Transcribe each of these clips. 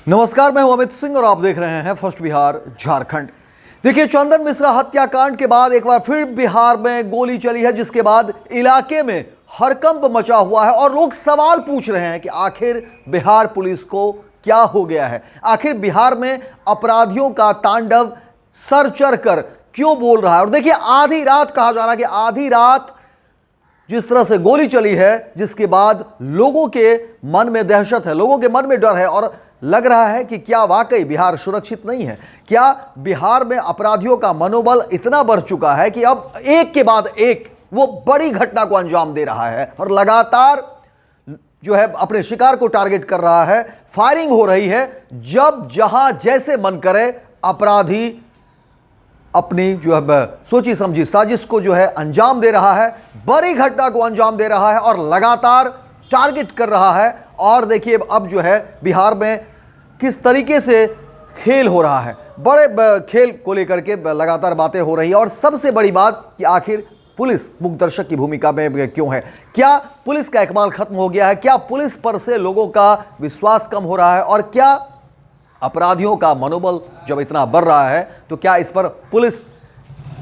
नमस्कार, मैं हूं अमित सिंह और आप देख रहे हैं फर्स्ट बिहार झारखंड। देखिए, चंदन मिश्रा हत्याकांड के बाद एक बार फिर बिहार में गोली चली है, जिसके बाद इलाके में हड़कंप मचा हुआ है और लोग सवाल पूछ रहे हैं कि आखिर बिहार पुलिस को क्या हो गया है। आखिर बिहार में अपराधियों का तांडव सर चढ़कर क्यों बोल रहा है। और देखिए, आधी रात कहा जा रहा है कि आधी रात जिस तरह से गोली चली है, जिसके बाद लोगों के मन में दहशत है, लोगों के मन में डर है और लग रहा है कि क्या वाकई बिहार सुरक्षित नहीं है। क्या बिहार में अपराधियों का मनोबल इतना बढ़ चुका है कि अब एक के बाद एक वो बड़ी घटना को अंजाम दे रहा है और लगातार जो है अपने शिकार को टारगेट कर रहा है। फायरिंग हो रही है, जब जहां जैसे मन करे अपराधी अपनी जो है सोची समझी साजिश को जो है अंजाम दे रहा है, बड़ी घटना को अंजाम दे रहा है और लगातार टारगेट कर रहा है। और देखिए, अब जो है बिहार में किस तरीके से खेल हो रहा है, बड़े खेल को लेकर के लगातार बातें हो रही है। और सबसे बड़ी बात कि आखिर पुलिस मुखदर्शक की भूमिका में क्यों है। क्या पुलिस का इकबाल खत्म हो गया है? क्या पुलिस पर से लोगों का विश्वास कम हो रहा है? और क्या अपराधियों का मनोबल जब इतना बढ़ रहा है तो क्या इस पर पुलिस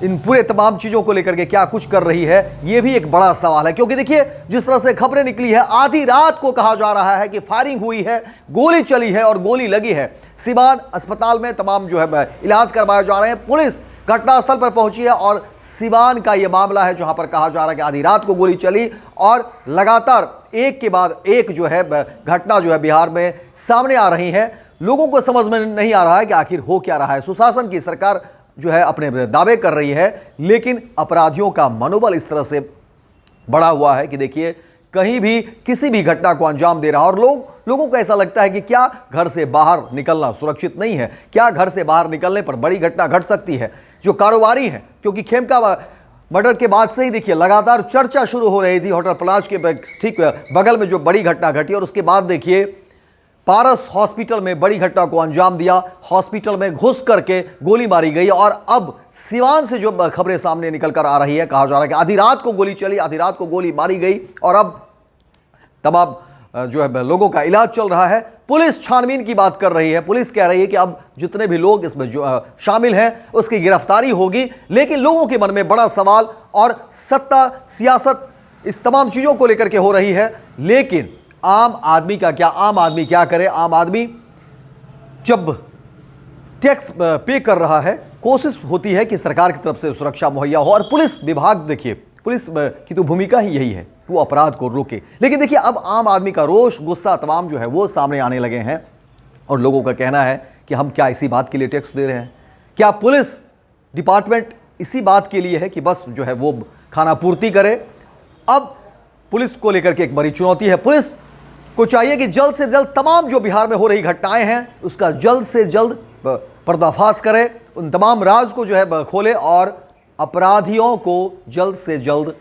इन पूरे तमाम चीजों को लेकर के क्या कुछ कर रही है, यह भी एक बड़ा सवाल है। क्योंकि देखिए, जिस तरह से खबरें निकली है, आधी रात को कहा जा रहा है कि फायरिंग हुई है, गोली चली है और गोली लगी है। सिवान अस्पताल में तमाम जो है इलाज करवाए जा रहे हैं। पुलिस घटनास्थल पर पहुंची है और सिवान का यह मामला है जहां पर कहा जा रहा है कि आधी रात को गोली चली और लगातार एक के बाद एक जो है घटना जो है बिहार में सामने आ रही है। लोगों को समझ में नहीं आ रहा है कि आखिर हो क्या रहा है। सुशासन की सरकार जो है अपने दावे कर रही है, लेकिन अपराधियों का मनोबल इस तरह से बढ़ा हुआ है कि देखिए, कहीं भी किसी भी घटना को अंजाम दे रहा है। और लोगों को ऐसा लगता है कि क्या घर से बाहर निकलना सुरक्षित नहीं है, क्या घर से बाहर निकलने पर बड़ी घटना घट सकती है। जो कारोबारी है, क्योंकि खेमका मर्डर के बाद से ही देखिए लगातार चर्चा शुरू हो रही थी। होटल प्लाज के ठीक बगल में जो बड़ी घटना घटी और उसके बाद देखिए पारस हॉस्पिटल में बड़ी घटना को अंजाम दिया। हॉस्पिटल में घुस करके गोली मारी गई और अब सिवान से जो खबरें सामने निकल कर आ रही है, कहा जा रहा है कि आधी रात को गोली चली, आधी रात को गोली मारी गई और अब तमाम जो है लोगों का इलाज चल रहा है। पुलिस छानबीन की बात कर रही है। पुलिस कह रही है कि अब जितने भी लोग इसमें जो शामिल हैं उसकी गिरफ्तारी होगी। लेकिन लोगों के मन में बड़ा सवाल और सत्ता, सियासत, इस तमाम चीजों को लेकर के हो रही है। लेकिन आम आदमी का क्या? आम आदमी क्या करे? आम आदमी जब टैक्स पे कर रहा है, कोशिश होती है कि सरकार की तरफ से सुरक्षा मुहैया हो। और पुलिस विभाग, देखिए, पुलिस की तो भूमिका ही यही है कि वो अपराध को रोके। लेकिन देखिए, अब आम आदमी का रोष, गुस्सा तमाम जो है वो सामने आने लगे हैं और लोगों का कहना है कि हम क्या इसी बात के लिए टैक्स दे रहे हैं? क्या पुलिस डिपार्टमेंट इसी बात के लिए है कि बस जो है वो खाना पूर्ति करे? अब पुलिस को लेकर के एक बड़ी चुनौती है। पुलिस को चाहिए कि जल्द से जल्द तमाम जो बिहार में हो रही घटनाएं हैं उसका जल्द से जल्द पर्दाफाश करे, उन तमाम राज को जो है खोले और अपराधियों को जल्द से जल्द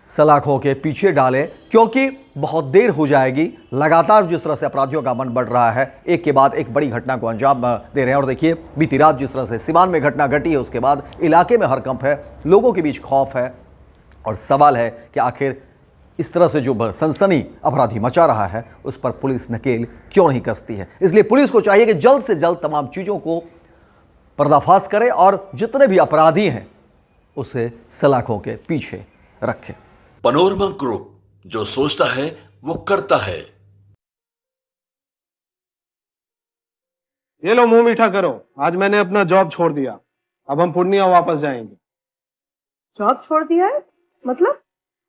सलाखों के पीछे डाले। क्योंकि बहुत देर हो जाएगी। लगातार जिस तरह से अपराधियों का मन बढ़ रहा है, एक के बाद एक बड़ी घटना को अंजाम दे रहे हैं। और देखिए, बीती रात जिस तरह से सिवान में घटना घटी है, उसके बाद इलाके में हड़कंप है, लोगों के बीच खौफ है और सवाल है कि आखिर इस तरह से जो सनसनी अपराधी मचा रहा है उस पर पुलिस नकेल क्यों नहीं कसती है। इसलिए पुलिस को चाहिए कि जल्द से जल्द तमाम चीज़ों को पर्दाफाश करे और जितने भी अपराधी हैं उसे सलाखों के पीछे रखे। पैनोरमा ग्रुप, जो सोचता है वो करता है। ये लो, मुंह मीठा करो। आज मैंने अपना जॉब छोड़ दिया, अब हम पूर्णिया वापस जाएंगे। जॉब छोड़ दिया है? मतलब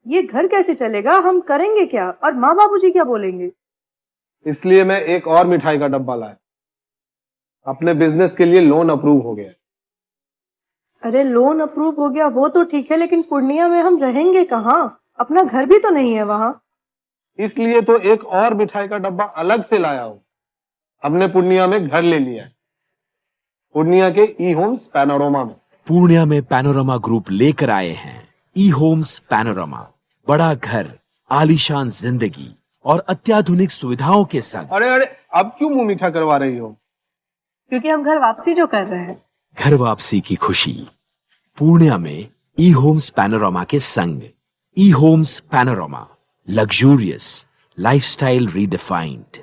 ये घर कैसे चलेगा? हम करेंगे क्या? और माँ बाबूजी क्या बोलेंगे? इसलिए मैं एक और मिठाई का डब्बा लाया। अपने बिजनेस के लिए लोन अप्रूव हो गया। अरे, लोन अप्रूव हो गया वो तो ठीक है, लेकिन पूर्णिया में हम रहेंगे कहाँ? अपना घर भी तो नहीं है वहां। इसलिए तो एक और मिठाई का डब्बा अलग से लाया हूं। हमने पूर्णिया में घर ले लिया है, पूर्णिया के ई होम्स पैनोरमा में। पूर्णिया में पैनोरमा ग्रुप लेकर आए हैं ई होम्स पैनोरमा। बड़ा घर, आलीशान जिंदगी और अत्याधुनिक सुविधाओं के संग। अरे, अब क्यों मुंह मीठा करवा रही हो? क्योंकि हम घर वापसी जो कर रहे हैं। घर वापसी की खुशी पूर्णिया में ई होम्स पैनोरमा के संग। ई Homes Panorama, luxurious lifestyle redefined.